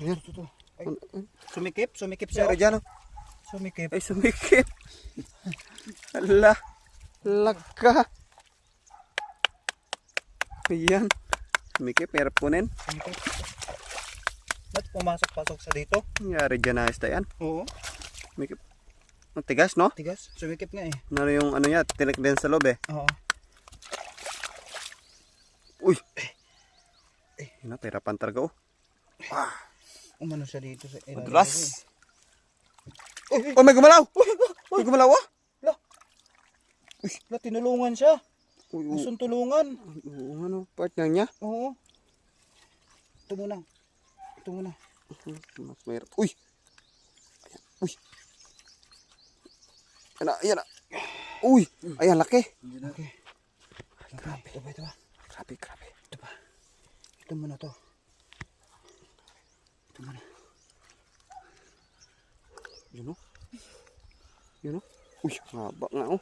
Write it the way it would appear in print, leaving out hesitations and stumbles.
Ayan, ito. Ay, sumikip Siya siya. rin dyan, oh. Sumikip. Ay, sumikip. Hala. Laka. Ayan. Sumikip, hirap kunin. Sumikip. Ba't pumasok-pasok sa dito? Nangyari dyan na isda yan. Oo. Sumikip. Ang tigas, no? Tigas. Sumikip nga eh. Ano yung ano niya, tinik din sa loob eh. Oo. Uy! Yun na, pahirapan talaga, oh. Umano siya dito sa ilalim. Madulas! Oh, may gumalaw! May gumalaw, oh! La, tinulungan siya. Uy, Gustong tulungan. ano, partner niya? Oo. Ito muna. Ito muna. Mas mahirap. Uy! Ayan, uy! Ayan na, ayan na. Uy! Ayan, laki. Okay. Grabe. Ito ba, ito ba? Grabe, grabe. Ito ba? Ito muna to. Ito muna. Yun, oh. Yun, oh. Uy, haba nga, oh.